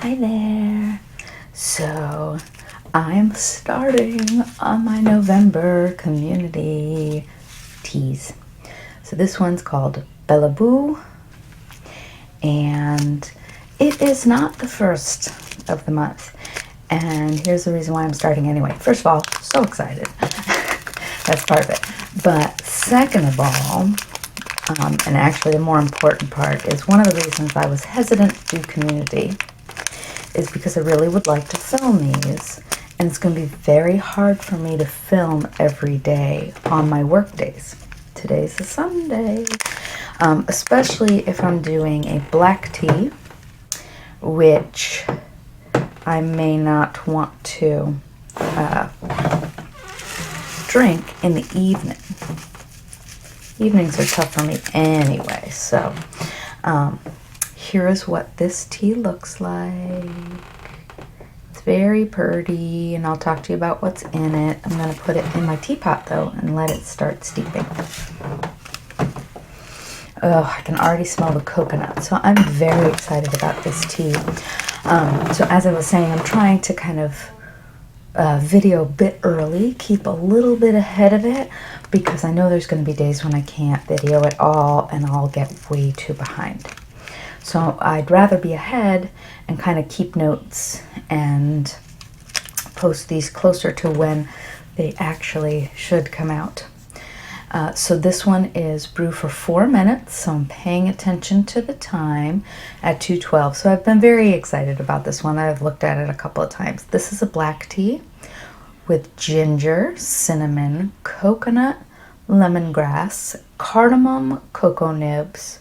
Hi there. So I'm starting on my November community teas. So this one's called Bella Boo, and it is not the first of the month. And here's the reason why I'm starting anyway. First of all, so excited. That's part of it. But second of all, and actually the more important part, is one of the reasons I was hesitant to do community is because I really would like to film these, and it's going to be very hard for me to film every day on my work days. Today's a Sunday, especially if I'm doing a black tea, which I may not want to drink in the evening. Evenings are tough for me anyway, so here is what this tea looks like. It's very pretty, and I'll talk to you about what's in it. I'm going to put it in my teapot though and let it start steeping. Oh, I can already smell the coconut, so I'm very excited about this tea. So as I was saying, I'm trying to kind of video a bit early, keep a little bit ahead of it, because I know there's going to be days when I can't video at all and I'll get way too behind. So I'd rather be ahead and kind of keep notes and post these closer to when they actually should come out. So this one is brew for 4 minutes, so I'm paying attention to the time at 2:12. So I've been very excited about this one. I've looked at it a couple of times. This is a black tea with ginger, cinnamon, coconut, lemongrass, cardamom, cocoa nibs,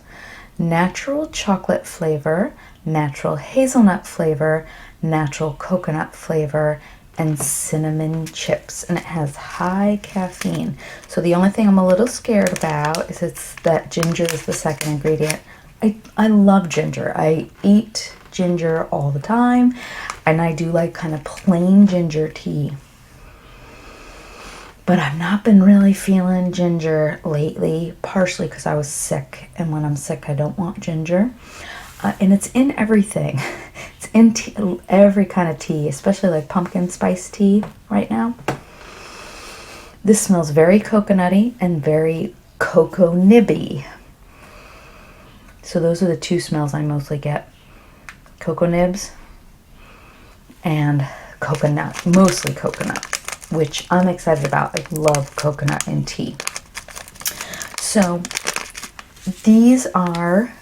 natural chocolate flavor, natural hazelnut flavor, natural coconut flavor, and cinnamon chips, and it has high caffeine. So the only thing I'm a little scared about is it's that ginger is the second ingredient. I love ginger. I eat ginger all the time, and I do like kind of plain ginger tea. But I've not been really feeling ginger lately, partially because I was sick, and when I'm sick I don't want ginger. And it's in everything. It's in tea, every kind of tea, especially like pumpkin spice tea right now. This smells very coconutty and very cocoa nibby. So those are the two smells I mostly get. Cocoa nibs and coconut, mostly coconut, which I'm excited about. I love coconut in tea. So these are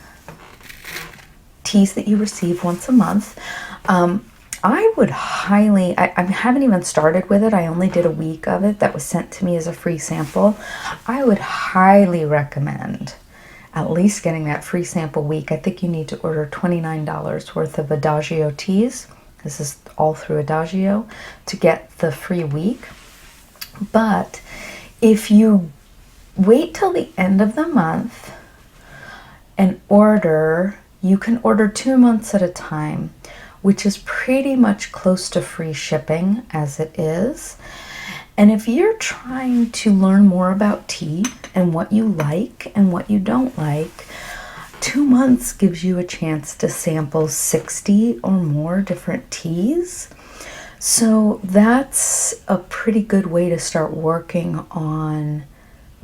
teas that you receive once a month. I would highly, I haven't even started with it. I only did a week of it that was sent to me as a free sample. I would highly recommend at least getting that free sample week. I think you need to order $29 worth of Adagio teas. This is all through Adagio to get the free week. But if you wait till the end of the month and order, you can order 2 months at a time, which is pretty much close to free shipping as it is. And if you're trying to learn more about tea and what you like and what you don't like, 2 months gives you a chance to sample 60 or more different teas. So that's a pretty good way to start working on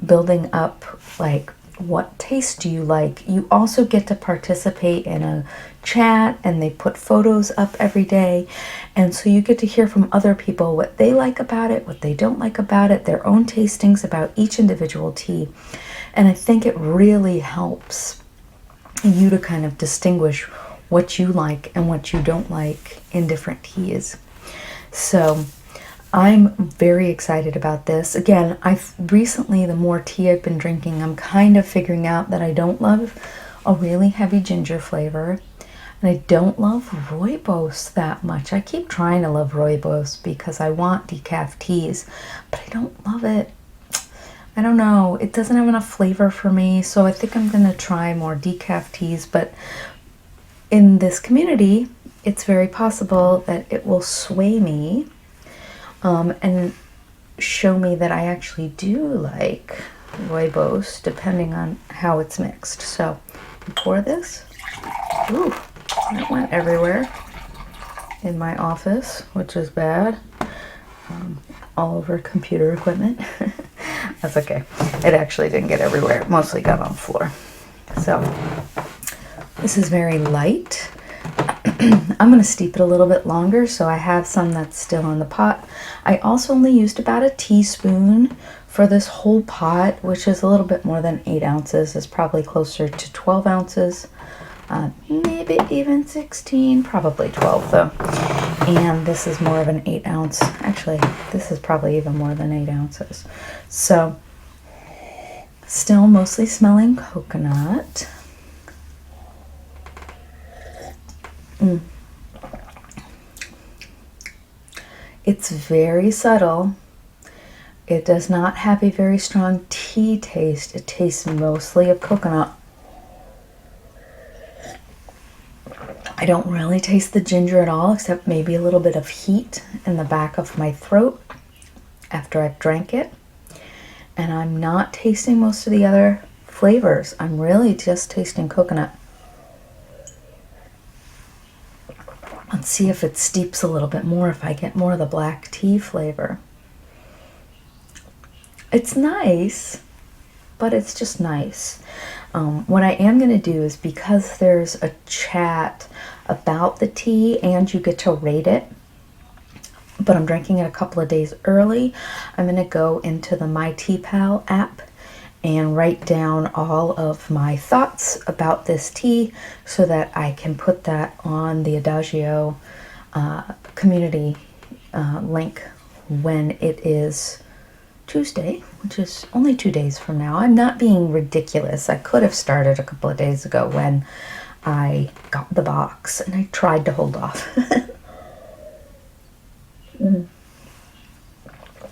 building up, like, what taste do you like. You also get to participate in a chat, and they put photos up every day, and so you get to hear from other people what they like about it, what they don't like about it, their own tastings about each individual tea. And I think it really helps you to kind of distinguish what you like and what you don't like in different teas. So I'm very excited about this. Again, recently, the more tea I've been drinking, I'm kind of figuring out that I don't love a really heavy ginger flavor, and I don't love rooibos that much. I keep trying to love rooibos because I want decaf teas, but I don't love it. I don't know. It doesn't have enough flavor for me, so I think I'm going to try more decaf teas, but in this community, it's very possible that it will sway me and show me that I actually do like rooibos, depending on how it's mixed. So pour this. Ooh, that went everywhere. in my office, which is bad. All over computer equipment. That's okay. It actually didn't get everywhere. It mostly got on the floor. So this is very light. I'm going to steep it a little bit longer, so I have some that's still in the pot. I also only used about a teaspoon for this whole pot, which is a little bit more than 8 ounces. It's probably closer to 12 ounces. Maybe even 16, probably 12 though. And this is more of an 8 ounce. Actually, this is probably even more than 8 ounces. So, still mostly smelling coconut. It's very subtle. It does not have a very strong tea taste. It tastes mostly of coconut. I don't really taste the ginger at all, except maybe a little bit of heat in the back of my throat after I've drank it. And I'm not tasting most of the other flavors. I'm really just tasting coconut. Let's see if it steeps a little bit more, if I get more of the black tea flavor. It's nice, but it's just nice. What I am going to do is, because there's a chat about the tea and you get to rate it, but I'm drinking it a couple of days early, I'm going to go into the My Tea Pal app and write down all of my thoughts about this tea so that I can put that on the Adagio community link when it is Tuesday, which is only 2 days from now. I'm not being ridiculous. I could have started a couple of days ago when I got the box, and I tried to hold off.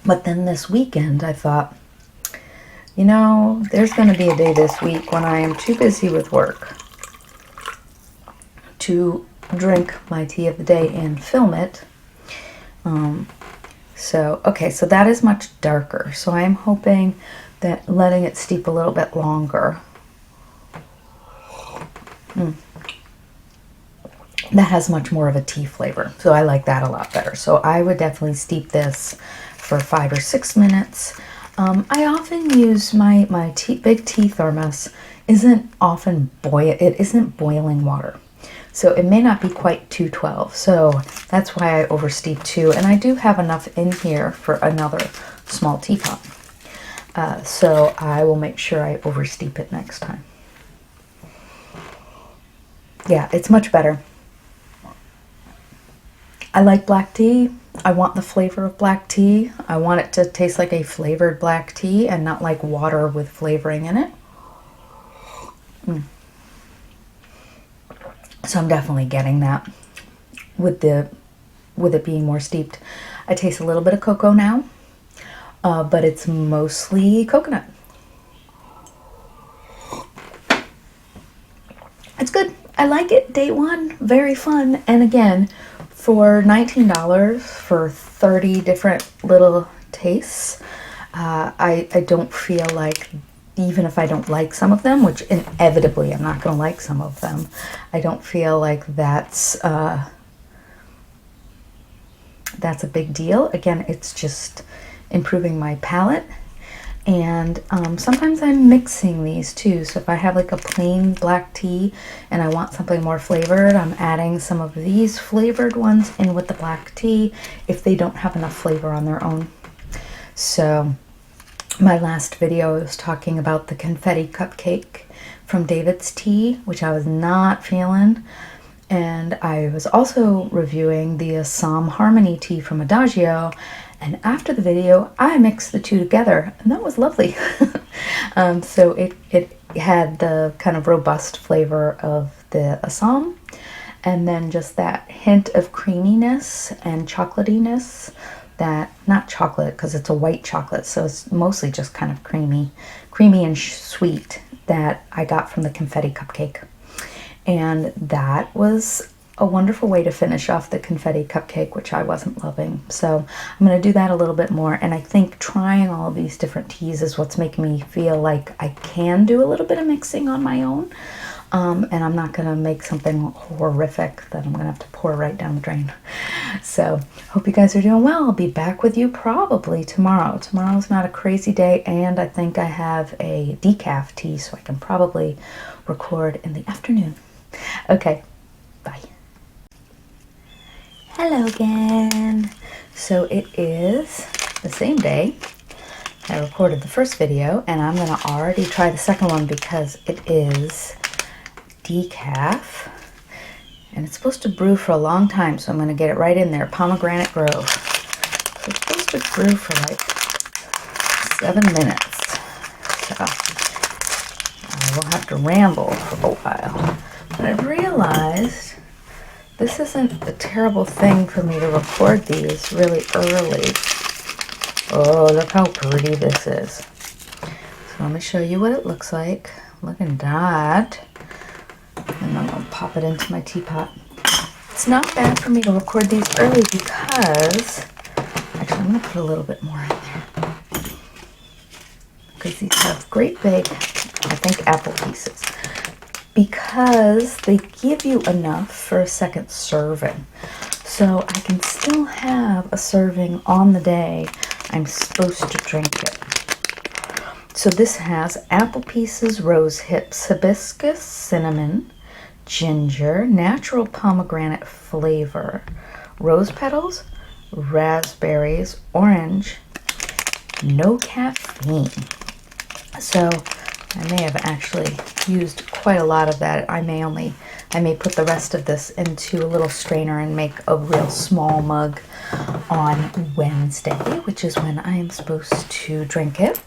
But then this weekend I thought, you know, there's going to be a day this week when I am too busy with work to drink my tea of the day and film it. Okay, so that is much darker. So I am hoping that letting it steep a little bit longer, that has much more of a tea flavor. So I like that a lot better. So I would definitely steep this for 5 or 6 minutes. I often use my big tea thermos. It isn't boiling water. So it may not be quite 212. So that's why I oversteep too. And I do have enough in here for another small teapot. So I will make sure I oversteep it next time. Yeah, it's much better. I like black tea. I want the flavor of black tea. I want it to taste like a flavored black tea and not like water with flavoring in it. So I'm definitely getting that with it being more steeped. I taste a little bit of cocoa now, but it's mostly coconut. It's good. I like it. Day one, very fun. And again, for $19 for 30 different little tastes, I don't feel like, even if I don't like some of them, which inevitably I'm not going to like some of them, I don't feel like that's a big deal. Again, it's just improving my palate. And sometimes I'm mixing these too. So if I have like a plain black tea and I want something more flavored, I'm adding some of these flavored ones in with the black tea if they don't have enough flavor on their own. So my last video was talking about the confetti cupcake from David's Tea, which I was not feeling. And I was also reviewing the Assam Harmony tea from Adagio. And after the video, I mixed the two together, and that was lovely. So it had the kind of robust flavor of the Assam, and then just that hint of creaminess and chocolatiness. That, not chocolate because it's a white chocolate, so it's mostly just kind of creamy and sweet that I got from the confetti cupcake. And that was a wonderful way to finish off the confetti cupcake, which I wasn't loving. So I'm going to do that a little bit more. And I think trying all of these different teas is what's making me feel like I can do a little bit of mixing on my own. And I'm not gonna make something horrific that I'm gonna have to pour right down the drain. So hope you guys are doing well. I'll be back with you probably tomorrow. Tomorrow's not a crazy day, and I think I have a decaf tea, so I can probably record in the afternoon. Okay, bye. Hello again. So it is the same day I recorded the first video, and I'm gonna already try the second one because it is decaf, and it's supposed to brew for a long time, so I'm going to get it right in there. Pomegranate Grove. So it's supposed to brew for like 7 minutes, so I will have to ramble for a while. But I've realized this isn't a terrible thing for me to record these really early. Oh, look how pretty this is. So let me show you what it looks like. Look at that. And I'm going to pop it into my teapot. It's not bad for me to record these early because, actually I'm going to put a little bit more in there. Because these have great big, I think, apple pieces. Because they give you enough for a second serving. So I can still have a serving on the day I'm supposed to drink it. So this has apple pieces, rose hips, hibiscus, cinnamon, ginger, natural pomegranate flavor, rose petals, raspberries, orange, no caffeine. So I may have actually used quite a lot of that. I may put the rest of this into a little strainer and make a real small mug on Wednesday, which is when I am supposed to drink it.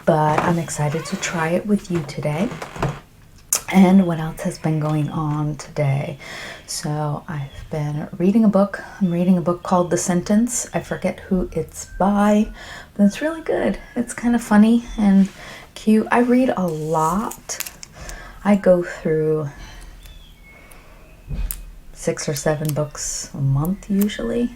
But I'm excited to try it with you today. And what else has been going on today? So I've been reading a book. I'm reading a book called The Sentence. I forget who it's by, but it's really good. It's kind of funny and cute. I read a lot. I go through 6 or 7 books a month usually.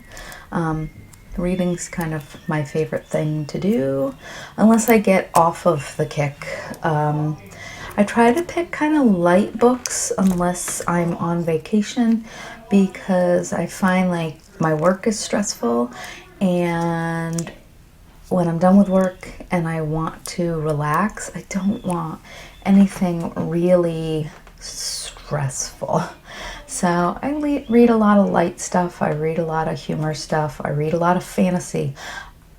Reading's kind of my favorite thing to do, unless I get off of the kick. I try to pick kind of light books unless I'm on vacation, because I find like my work is stressful, and when I'm done with work and I want to relax, I don't want anything really stressful. So I read a lot of light stuff. I read a lot of humor stuff. I read a lot of fantasy.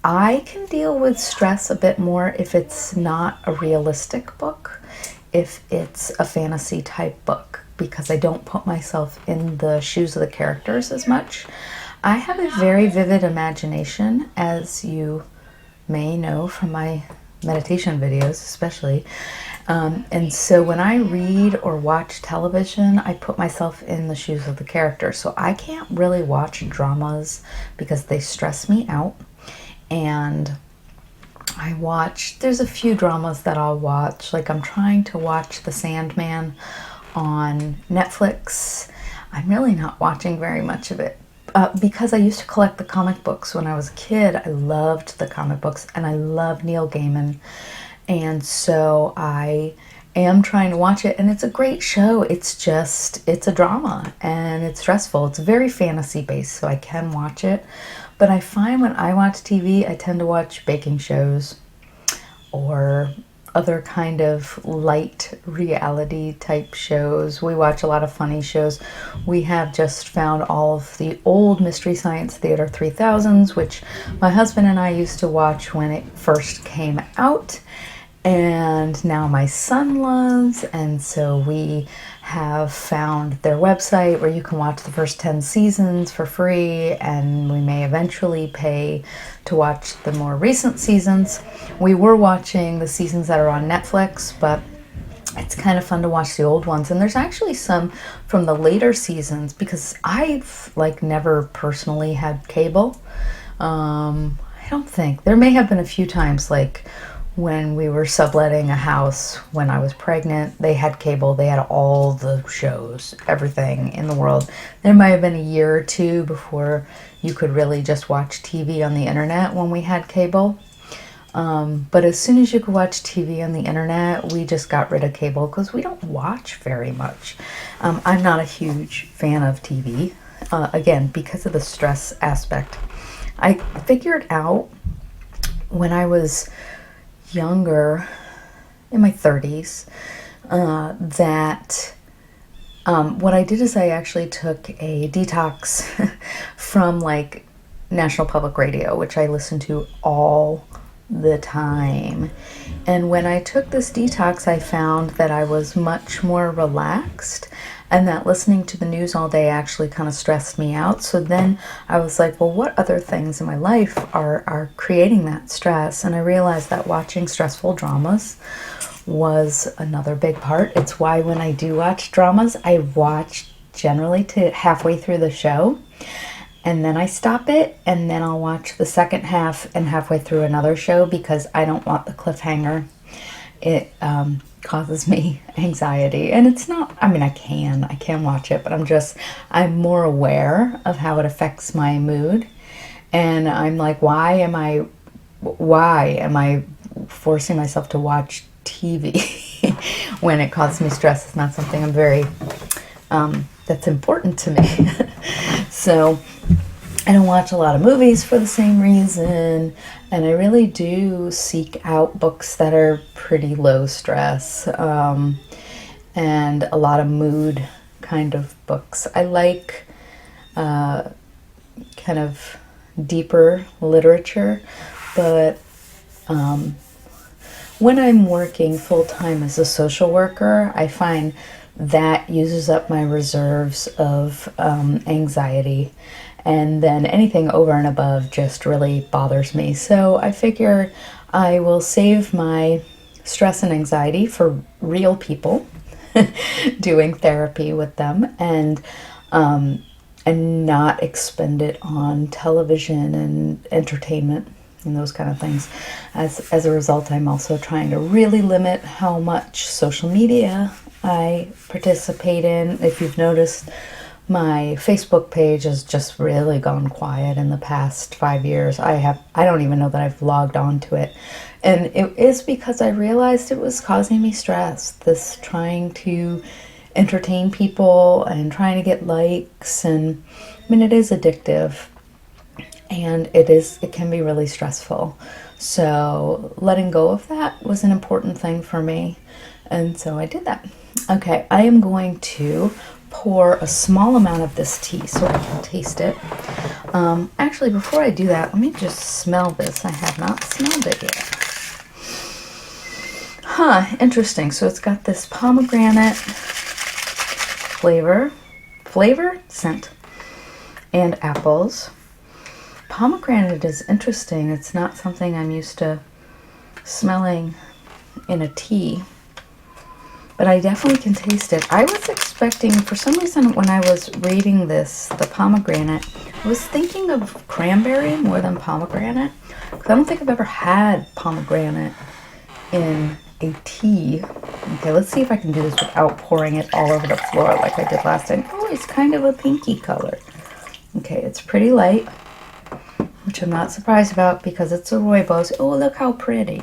I can deal with stress a bit more if it's not a realistic book, if it's a fantasy type book, because I don't put myself in the shoes of the characters as much. I have a very vivid imagination, as you may know from my meditation videos especially. And so when I read or watch television, I put myself in the shoes of the character. So I can't really watch dramas because they stress me out. And there's a few dramas that I'll watch. Like I'm trying to watch The Sandman on Netflix. I'm really not watching very much of it. Because I used to collect the comic books when I was a kid. I loved the comic books, and I love Neil Gaiman. And so I am trying to watch it, and it's a great show. It's a drama, and it's stressful. It's very fantasy based, so I can watch it. But I find when I watch TV, I tend to watch baking shows or other kind of light reality type shows. We watch a lot of funny shows. We have just found all of the old Mystery Science Theater 3000s, which my husband and I used to watch when it first came out, and now my son loves, and so we have found their website where you can watch the first 10 seasons for free, and we may eventually pay to watch the more recent seasons. We were watching the seasons that are on Netflix, but it's kind of fun to watch the old ones. And there's actually some from the later seasons, because I've never personally had cable. I don't think. There may have been a few times, like when we were subletting a house when I was pregnant, they had cable. They had all the shows, everything in the world. There might have been a year or two before you could really just watch TV on the internet when we had cable. But as soon as you could watch TV on the internet, we just got rid of cable because we don't watch very much. I'm not a huge fan of TV, again, because of the stress aspect. I figured out when I was younger, in my 30s, that what I did is I actually took a detox from like National Public Radio, which I listen to all the time. And when I took this detox, I found that I was much more relaxed and that listening to the news all day actually kind of stressed me out. So then I was like, well, what other things in my life are creating that stress? And I realized that watching stressful dramas was another big part. It's why when I do watch dramas, I watch generally to halfway through the show, and then I stop it, and then I'll watch the second half and halfway through another show because I don't want the cliffhanger. It causes me anxiety, and it's not, I mean, I can watch it, but I'm more aware of how it affects my mood, and I'm like, why am I forcing myself to watch TV when it causes me stress? It's not something I'm very, that's important to me. So I don't watch a lot of movies for the same reason, and I really do seek out books that are pretty low stress, and a lot of mood kind of books. I like kind of deeper literature, but when I'm working full-time as a social worker, I find that uses up my reserves of anxiety, and then anything over and above just really bothers me. So I figure I will save my stress and anxiety for real people, doing therapy with them, and not expend it on television and entertainment and those kind of things. As a result, I'm also trying to really limit how much social media I participate in. If you've noticed, my Facebook page has just really gone quiet in the past 5 years. I don't even know that I've logged on to it. And it is because I realized it was causing me stress, this trying to entertain people and trying to get likes. And I mean, it is addictive, and it can be really stressful. So letting go of that was an important thing for me, and so I did that. Okay, I am going to pour a small amount of this tea so I can taste it. Actually, before I do that, let me just smell this. I have not smelled it yet. Huh, interesting. So it's got this pomegranate flavor, scent, and apples. Pomegranate is interesting. It's not something I'm used to smelling in a tea, but I definitely can taste it. I was expecting, for some reason, when I was reading this, the pomegranate, I was thinking of cranberry more than pomegranate, because I don't think I've ever had pomegranate in a tea. Okay, let's see if I can do this without pouring it all over the floor like I did last time. Oh, it's kind of a pinky color. Okay, it's pretty light, which I'm not surprised about because it's a rooibos. Oh, look how pretty.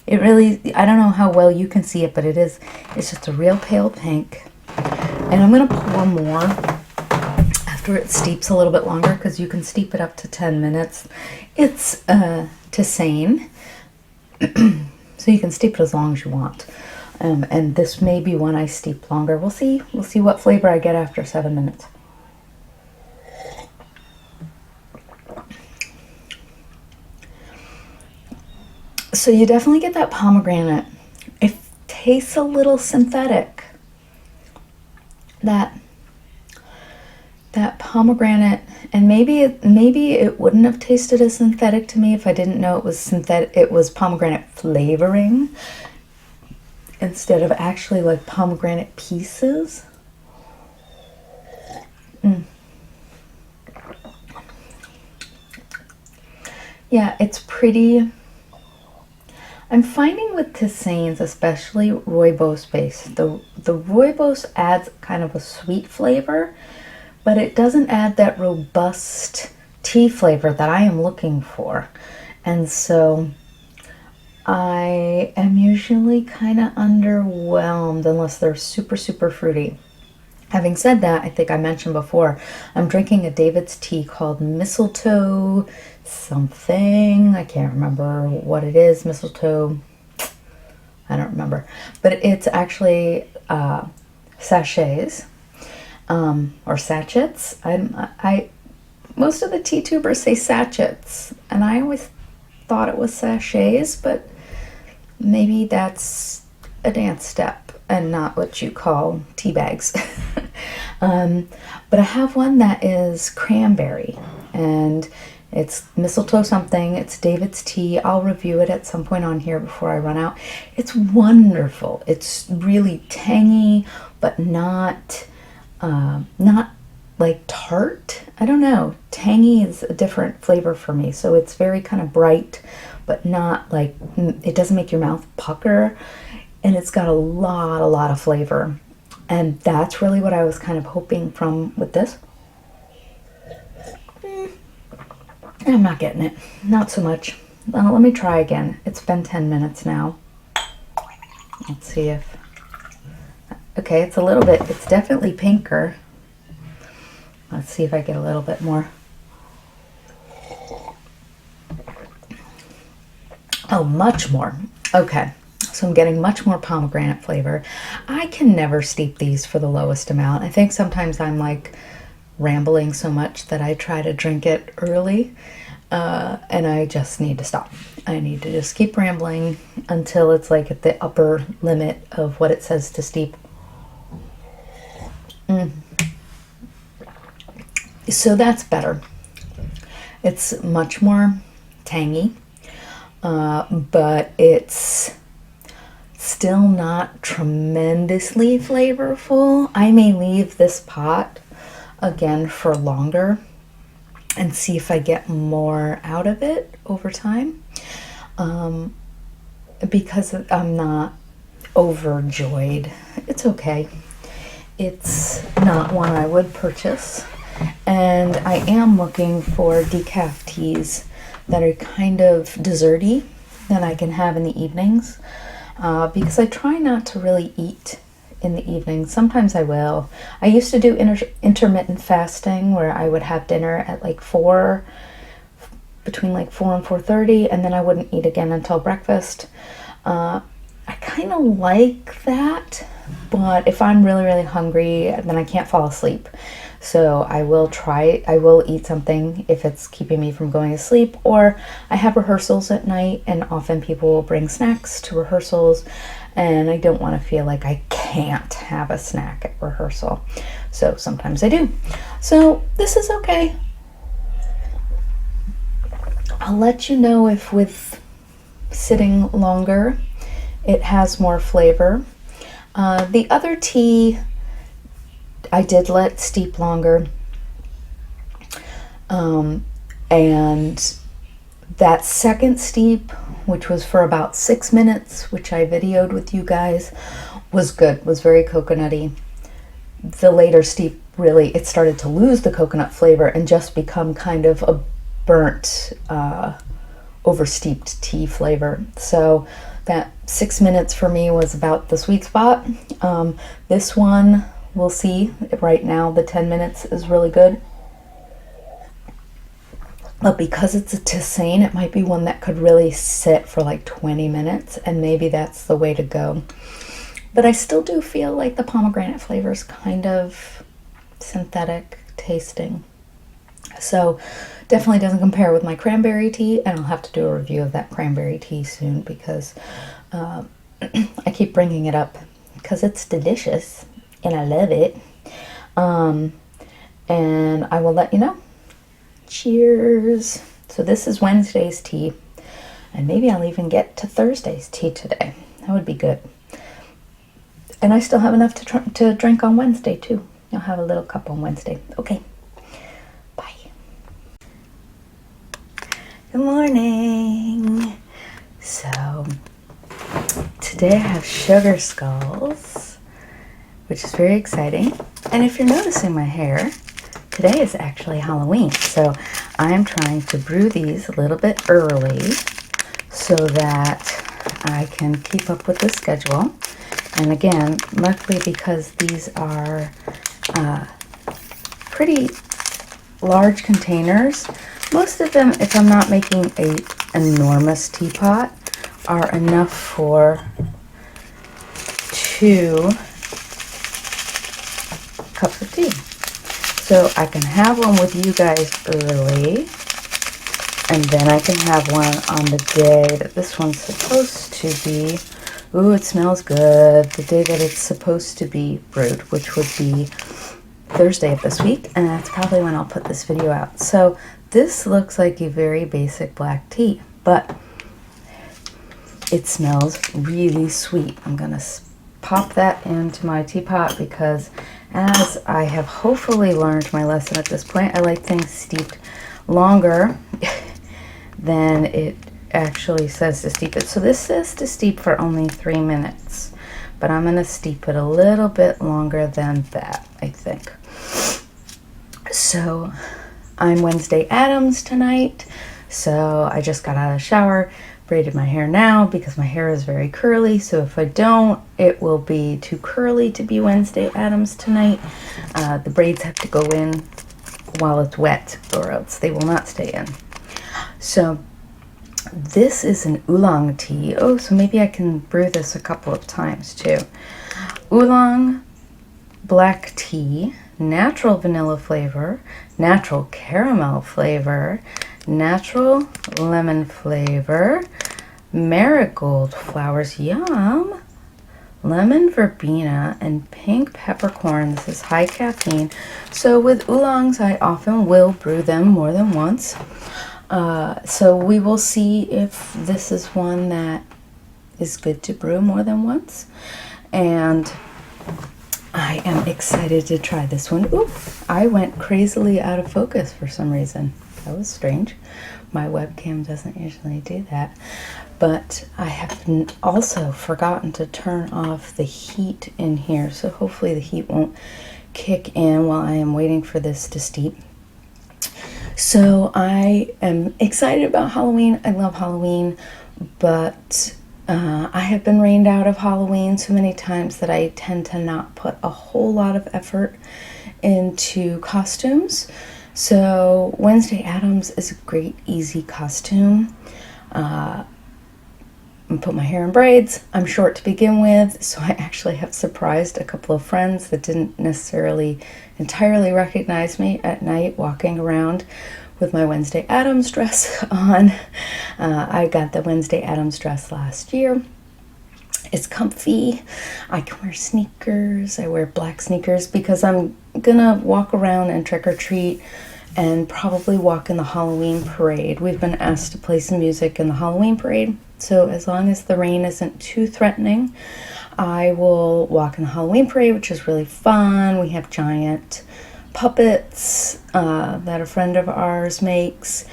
It really, I don't know how well you can see it, but it's just a real pale pink. And I'm going to pour more after it steeps a little bit longer, because you can steep it up to 10 minutes. It's tisane, so you can steep it as long as you want. And this may be one I steep longer. We'll see what flavor I get after 7 minutes. So you definitely get that pomegranate. It tastes a little synthetic. That pomegranate, and maybe it wouldn't have tasted as synthetic to me if I didn't know it was synthetic. It was pomegranate flavoring instead of actually like pomegranate pieces. Yeah, it's pretty. I'm finding with tisanes, especially rooibos based, the rooibos adds kind of a sweet flavor, but it doesn't add that robust tea flavor that I am looking for. And so I am usually kind of underwhelmed unless they're super, super fruity. Having said that, I think I mentioned before, I'm drinking a David's tea called mistletoe something. I can't remember what it is. Mistletoe, I don't remember. But it's actually sachets or sachets. Most of the tea tubers say sachets, and I always thought it was sachets, but maybe that's a dance step and not what you call tea bags. But I have one that is cranberry, and it's mistletoe something. It's David's tea. I'll review it at some point on here before I run out. It's wonderful. It's really tangy, but not like tart. I don't know. Tangy is a different flavor for me. So it's very kind of bright, but not like, it doesn't make your mouth pucker. And it's got a lot of flavor. And that's really what I was kind of hoping from with this. I'm not getting it. Not so much. Let me try again. It's been 10 minutes now. Let's see if... Okay, it's a little bit... It's definitely pinker. Let's see if I get a little bit more. Oh, much more. Okay, so I'm getting much more pomegranate flavor. I can never steep these for the lowest amount. I think sometimes I'm like rambling so much that I try to drink it early, and I just need to stop. I need to just keep rambling until it's like at the upper limit of what it says to steep. So that's better. It's much more tangy, but it's still not tremendously flavorful. I may leave this pot again for longer and see if I get more out of it over time, because I'm not overjoyed. It's okay. It's not one I would purchase. And I am looking for decaf teas that are kind of desserty that I can have in the evenings, because I try not to really eat in the evening. Sometimes I will. I used to do intermittent fasting where I would have dinner at like 4, between like 4 and 4:30, and then I wouldn't eat again until breakfast. I kind of like that, but if I'm really hungry, then I can't fall asleep. So I will eat something if it's keeping me from going to sleep, or I have rehearsals at night, and often people will bring snacks to rehearsals, and I don't want to feel like I can't have a snack at rehearsal. So sometimes I do. So this is okay. I'll let you know if with sitting longer it has more flavor. The other tea I did let steep longer, and that second steep, which was for about 6 minutes, which I videoed with you guys, was good, was very coconutty. The later steep, really, it started to lose the coconut flavor and just become kind of a burnt, oversteeped tea flavor. So that 6 minutes for me was about the sweet spot. This one, we'll see. Right now, the 10 minutes is really good. But because it's a tisane, it might be one that could really sit for like 20 minutes, and maybe that's the way to go. But I still do feel like the pomegranate flavor is kind of synthetic tasting. So definitely doesn't compare with my cranberry tea, and I'll have to do a review of that cranberry tea soon because I keep bringing it up because it's delicious and I love it. And I will let you know. Cheers. So this is Wednesday's tea, and maybe I'll even get to Thursday's tea today. That would be good. And I still have enough to drink on Wednesday too. I'll have a little cup on Wednesday. Okay. Bye. Good morning. So today I have sugar skulls, which is very exciting. And if you're noticing my hair, today is actually Halloween, so I'm trying to brew these a little bit early so that I can keep up with the schedule. And again, luckily, because these are pretty large containers, most of them, if I'm not making an enormous teapot, are enough for 2 cups of tea. So I can have one with you guys early, and then I can have one on the day that this one's supposed to be. Ooh, it smells good. The day that it's supposed to be brewed, which would be Thursday of this week, and that's probably when I'll put this video out. So this looks like a very basic black tea, but it smells really sweet. I'm gonna pop that into my teapot because, as I have hopefully learned my lesson at this point, I like things steeped longer than it actually says to steep it. So this says to steep for only 3 minutes, but I'm going to steep it a little bit longer than that, I think. So I'm Wednesday Addams tonight, so I just got out of the shower, braided my hair now because my hair is very curly, so if I don't, it will be too curly to be Wednesday Addams tonight. The braids have to go in while it's wet, or else they will not stay in. So this is an oolong tea. Oh, so maybe I can brew this a couple of times too. Oolong black tea, natural vanilla flavor, natural caramel flavor, natural lemon flavor, marigold flowers, yum, lemon verbena, and pink peppercorn. This is high caffeine. So with oolongs, I often will brew them more than once. So we will see if this is one that is good to brew more than once. And I am excited to try this one. Ooh, I went crazily out of focus for some reason. That was strange. My webcam doesn't usually do that. But I have also forgotten to turn off the heat in here. So hopefully the heat won't kick in while I am waiting for this to steep. So I am excited about Halloween. I love Halloween, but I have been rained out of Halloween so many times that I tend to not put a whole lot of effort into costumes. So Wednesday Addams is a great, easy costume. I put my hair in braids. I'm short to begin with, so I actually have surprised a couple of friends that didn't necessarily entirely recognize me at night walking around with my Wednesday Addams dress on. I got the Wednesday Addams dress last year. It's comfy. I can wear sneakers. I wear black sneakers because I'm gonna walk around and trick or treat and probably walk in the Halloween parade. We've been asked to play some music in the Halloween parade, so as long as the rain isn't too threatening, I will walk in the Halloween parade, which is really fun. We have giant puppets that a friend of ours makes,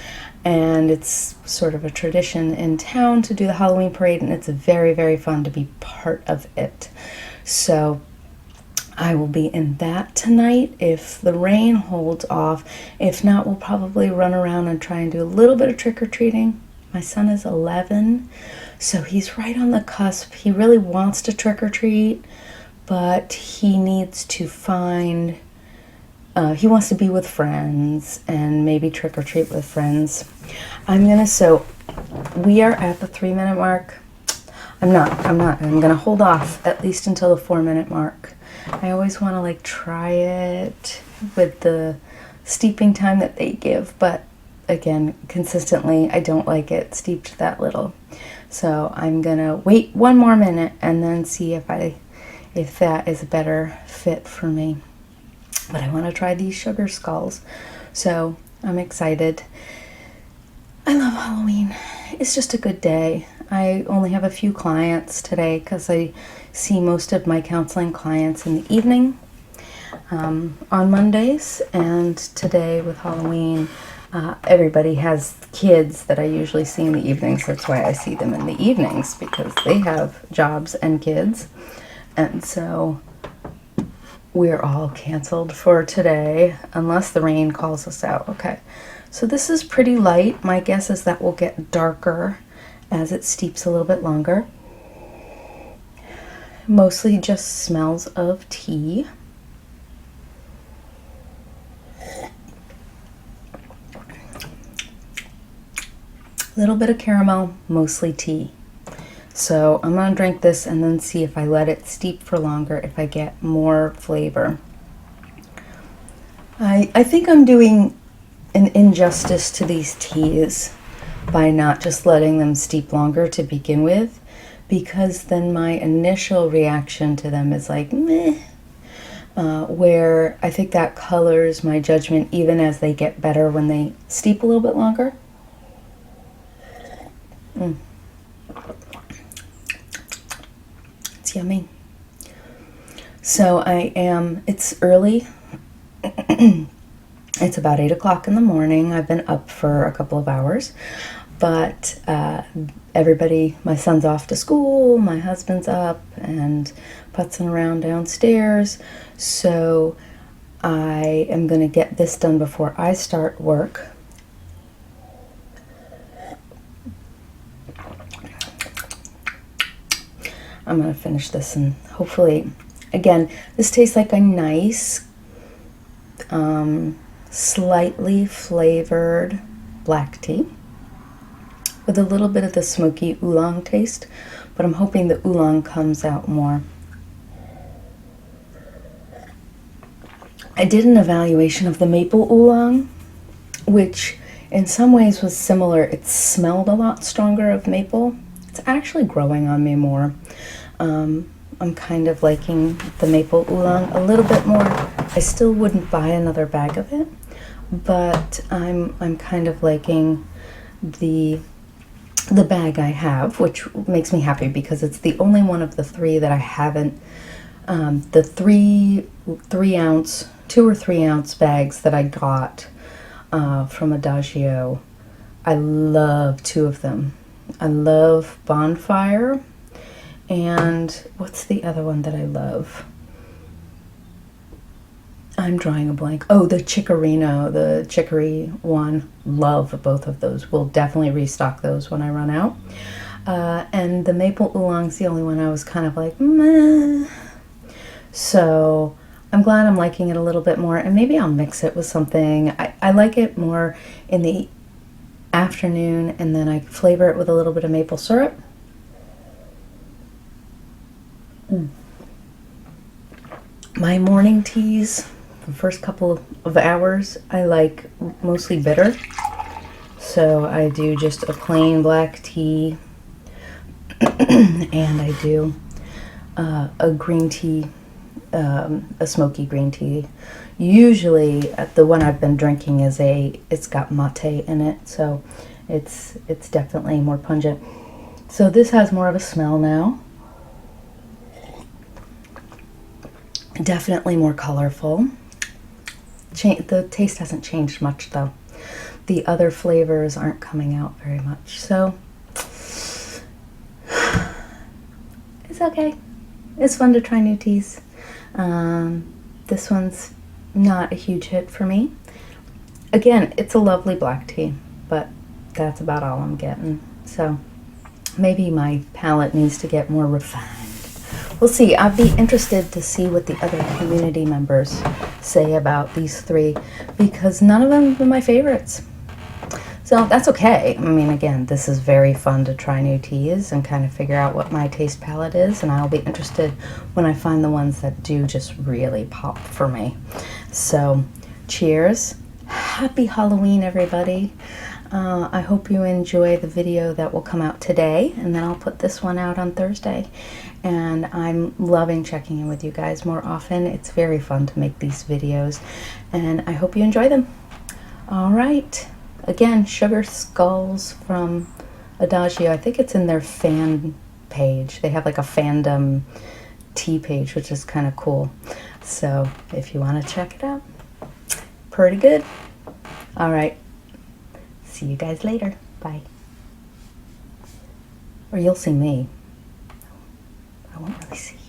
and it's sort of a tradition in town to do the Halloween parade, and it's very, very fun to be part of it. So I will be in that tonight if the rain holds off. If not, we'll probably run around and try and do a little bit of trick-or-treating. My son is 11, so he's right on the cusp. He really wants to trick-or-treat, but he needs to find, he wants to be with friends and maybe trick-or-treat with friends. So we are at the 3-minute mark. I'm gonna hold off at least until the 4-minute mark. I always want to like try it with the steeping time that they give, but again, consistently, I don't like it steeped that little. So I'm gonna wait 1 more minute and then see if that is a better fit for me. But I want to try these sugar skulls, so I'm excited. I love Halloween. It's just a good day. I only have a few clients today because I see most of my counseling clients in the evening on Mondays, and today with Halloween, everybody has kids that I usually see in the evenings. That's why I see them in the evenings, because they have jobs and kids. And so we're all canceled for today unless the rain calls us out. Okay, so this is pretty light. My guess is that will get darker as it steeps a little bit longer. mostly just smells of tea. A little bit of caramel, mostly tea. So I'm gonna drink this and then see if I let it steep for longer, if I get more flavor. I think I'm doing an injustice to these teas by not just letting them steep longer to begin with, because then my initial reaction to them is like, meh, where I think that colors my judgment even as they get better when they steep a little bit longer. It's yummy. So it's early. It's about 8 o'clock in the morning. I've been up for a couple of hours, but everybody, my son's off to school, my husband's up and putzing around downstairs. So I am going to get this done before I start work. I'm going to finish this and hopefully, again, this tastes like a nice, slightly flavored black tea with a little bit of the smoky oolong taste, but I'm hoping the oolong comes out more. I did an evaluation of the maple oolong, which in some ways was similar. It smelled a lot stronger of maple. It's actually growing on me more. I'm kind of liking the maple oolong a little bit more. I still wouldn't buy another bag of it, but I'm kind of liking the bag I have, which makes me happy because it's the only one of the three that I haven't, the 2 or 3 ounce bags that I got from Adagio. I love 2 of them. I love Bonfire, and what's the other one that I love? I'm drawing a blank. Oh, the Chicorino, the chicory one. Love both of those. We'll definitely restock those when I run out. And the maple oolong's the only one I was kind of like, meh. So I'm glad I'm liking it a little bit more, and maybe I'll mix it with something. I like it more in the afternoon, and then I flavor it with a little bit of maple syrup. My morning teas, the first couple of hours, I like mostly bitter. So I do just a plain black tea, and I do a green tea, a smoky green tea. Usually, the one I've been drinking is it's got mate in it, so it's definitely more pungent. So this has more of a smell now. Definitely more colorful. The taste hasn't changed much though. The other flavors aren't coming out very much, so it's okay. It's fun to try new teas. This one's not a huge hit for me. Again, it's a lovely black tea, but that's about all I'm getting. So maybe my palate needs to get more refined. We'll see. I'd be interested to see what the other community members say about these 3, because none of them are my favorites. So that's okay. I mean, again, this is very fun to try new teas and kind of figure out what my taste palette is, and I'll be interested when I find the ones that do just really pop for me. So cheers. Happy Halloween, everybody. I hope you enjoy the video that will come out today, and then I'll put this one out on Thursday. And I'm loving checking in with you guys more often. It's very fun to make these videos, and I hope you enjoy them. All right. Again, Sugar Skulls from Adagio. I think it's in their fan page. They have like a fandom tea page, which is kind of cool. So if you want to check it out, pretty good. All right. See you guys later. Bye. Or you'll see me. I won't really see you.